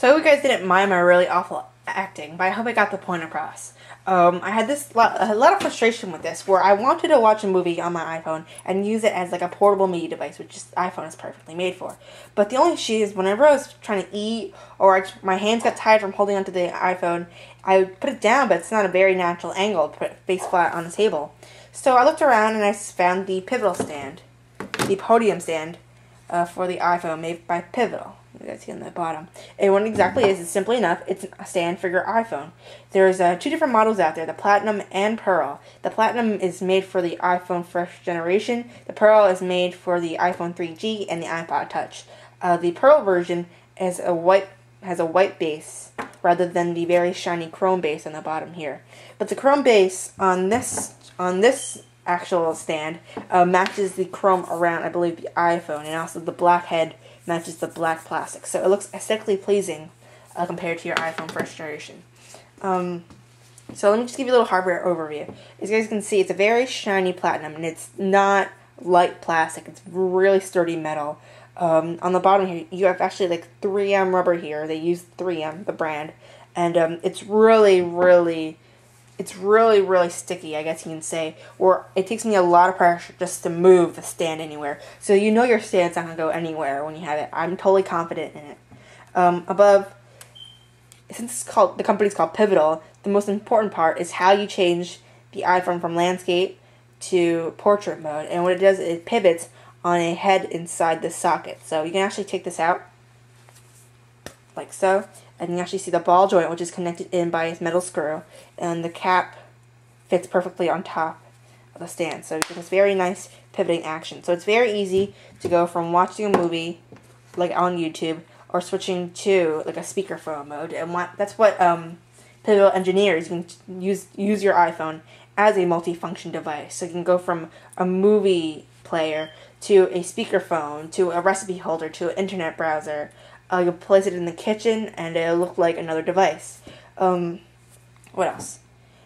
So I hope you guys didn't mind my really awful acting, but I hope I got the point across. I had a lot of frustration with this, where I wanted to watch a movie on my iPhone and use it as like a portable media device, which iPhone is perfectly made for. But the only issue is whenever I was trying to eat, or my hands got tired from holding onto the iPhone, I would put it down, but it's not a very natural angle to put it face flat on the table. So I looked around and I found the Pivotal stand, the Podium stand for the iPhone made by Pivotal. You guys see on the bottom. And what it exactly is simply enough, it's a stand for your iPhone. There's two different models out there, the Platinum and Pearl. The Platinum is made for the iPhone first generation. The Pearl is made for the iPhone 3G and the iPod Touch. The Pearl version has a white base rather than the very shiny chrome base on the bottom here. But the chrome base on this actual stand matches the chrome around, I believe, the iPhone, and also the black head matches the black plastic. So it looks aesthetically pleasing compared to your iPhone first generation. So let me just give you a little hardware overview. As you guys can see, it's a very shiny platinum, and it's not light plastic. It's really sturdy metal. On the bottom here, you have actually like 3M rubber here. They use 3M, the brand, and it's really sticky, I guess you can say, or it takes me a lot of pressure just to move the stand anywhere. So you know your stand's not going to go anywhere when you have it. I'm totally confident in it. Above, since the company's called Pivotal, the most important part is how you change the iPhone from landscape to portrait mode. And what it does is it pivots on a head inside the socket. So you can actually take this out, like so. And you can actually see the ball joint, which is connected in by a metal screw, and the cap fits perfectly on top of the stand. So you get this very nice pivoting action. So it's very easy to go from watching a movie, like on YouTube, or switching to like a speakerphone mode. And that's what Pivotal engineers, you can use your iPhone as a multifunction device. So you can go from a movie player to a speakerphone to a recipe holder to an internet browser. You place it in the kitchen, and it'll look like another device. What else?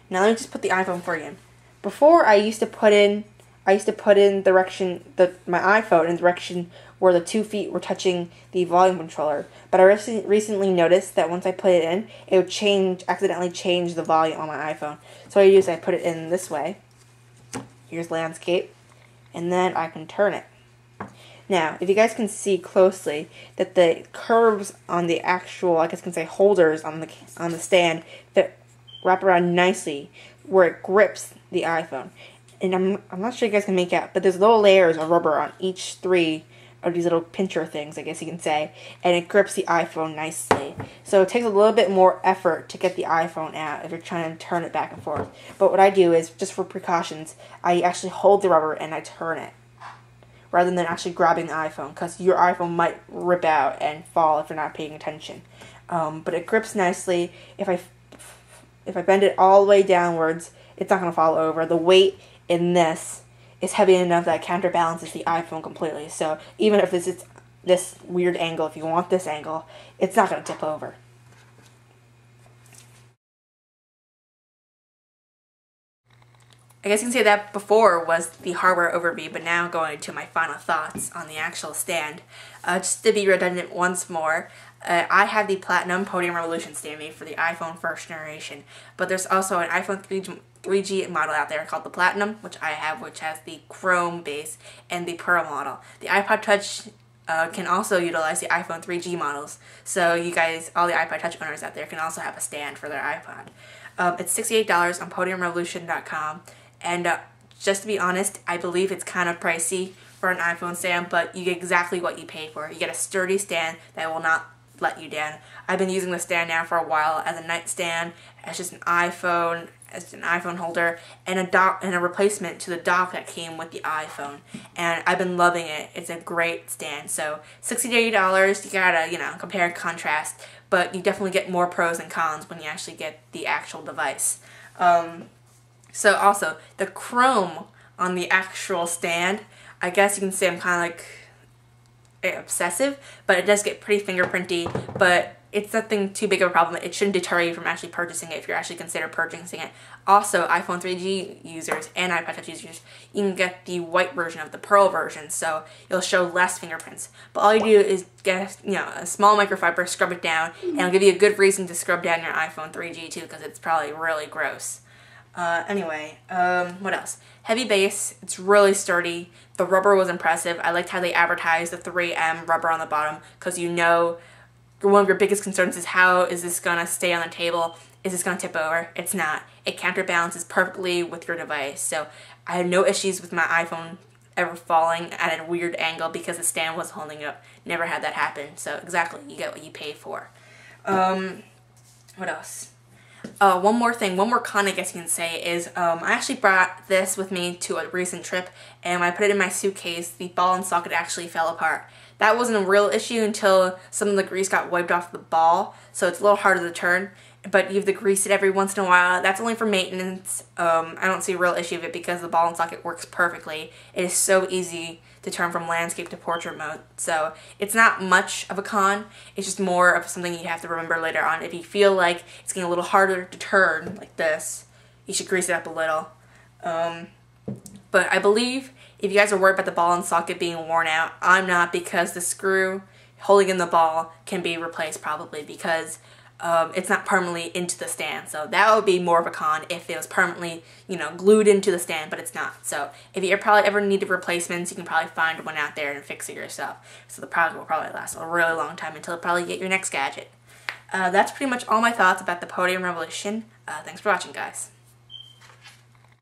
Now let me just put the iPhone for you. Before I used to put in my iPhone in the direction where the 2 feet were touching the volume controller. But I recently noticed that once I put it in, it would accidentally change the volume on my iPhone. So I put it in this way. Here's landscape, and then I can turn it. Now, if you guys can see closely that the curves on the actual, I guess you can say, holders on the stand that wrap around nicely where it grips the iPhone. And I'm not sure you guys can make out, but there's little layers of rubber on each 3 of these little pincher things, I guess you can say, and it grips the iPhone nicely. So it takes a little bit more effort to get the iPhone out if you're trying to turn it back and forth. But what I do is, just for precautions, I actually hold the rubber and I turn it, rather than actually grabbing the iPhone, because your iPhone might rip out and fall if you're not paying attention. But it grips nicely. If I bend it all the way downwards, it's not going to fall over. The weight in this is heavy enough that it counterbalances the iPhone completely. So even if it's this weird angle, if you want this angle, it's not going to tip over. I guess you can say that before was the hardware overview, but now going to my final thoughts on the actual stand. Just to be redundant once more, I have the Platinum Podium Revolution stand made for the iPhone first generation, but there's also an iPhone 3G model out there called the Platinum, which I have, which has the chrome base, and the Pearl model. The iPod Touch can also utilize the iPhone 3G models, so you guys, all the iPod Touch owners out there, can also have a stand for their iPod. It's $68 on podiumrevolution.com. And just to be honest, I believe it's kind of pricey for an iPhone stand, but you get exactly what you pay for. You get a sturdy stand that will not let you down. I've been using the stand now for a while as a nightstand, as just an iPhone holder, and a replacement to the dock that came with the iPhone. And I've been loving it. It's a great stand. So $68, you gotta, compare and contrast, but you definitely get more pros and cons when you actually get the actual device. So also, the chrome on the actual stand, I guess you can say I'm kind of like obsessive, but it does get pretty fingerprinty, but it's nothing too big of a problem. It shouldn't deter you from actually purchasing it if you're actually consider purchasing it. Also, iPhone 3G users and iPod Touch users, you can get the white version of the pearl version, so it'll show less fingerprints. But all you do is get a small microfiber, scrub it down, and it'll give you a good reason to scrub down your iPhone 3G too, because it's probably really gross. Anyway, what else? Heavy base, it's really sturdy. The rubber was impressive. I liked how they advertised the 3M rubber on the bottom, because one of your biggest concerns is how is this going to stay on the table? Is this going to tip over? It's not. It counterbalances perfectly with your device. So I had no issues with my iPhone ever falling at a weird angle because the stand was holding up. Never had that happen. So exactly, you get what you pay for. What else? One more con I guess you can say is I actually brought this with me to a recent trip, and when I put it in my suitcase, the ball and socket actually fell apart. That wasn't a real issue until some of the grease got wiped off the ball, so it's a little harder to turn, but you have to grease it every once in a while. That's only for maintenance. I don't see a real issue of it because the ball and socket works perfectly. It is so easy to turn from landscape to portrait mode, so it's not much of a con. It's just more of something you have to remember later on. If you feel like it's getting a little harder to turn like this, you should grease it up a little. But I believe if you guys are worried about the ball and socket being worn out, I'm not, because the screw holding in the ball can be replaced probably because it's not permanently into the stand. So that would be more of a con if it was permanently, glued into the stand, but it's not. So if you probably ever need replacements, you can probably find one out there and fix it yourself. So the product will probably last a really long time until you probably get your next gadget. That's pretty much all my thoughts about the Podium Revolution. Thanks for watching, guys.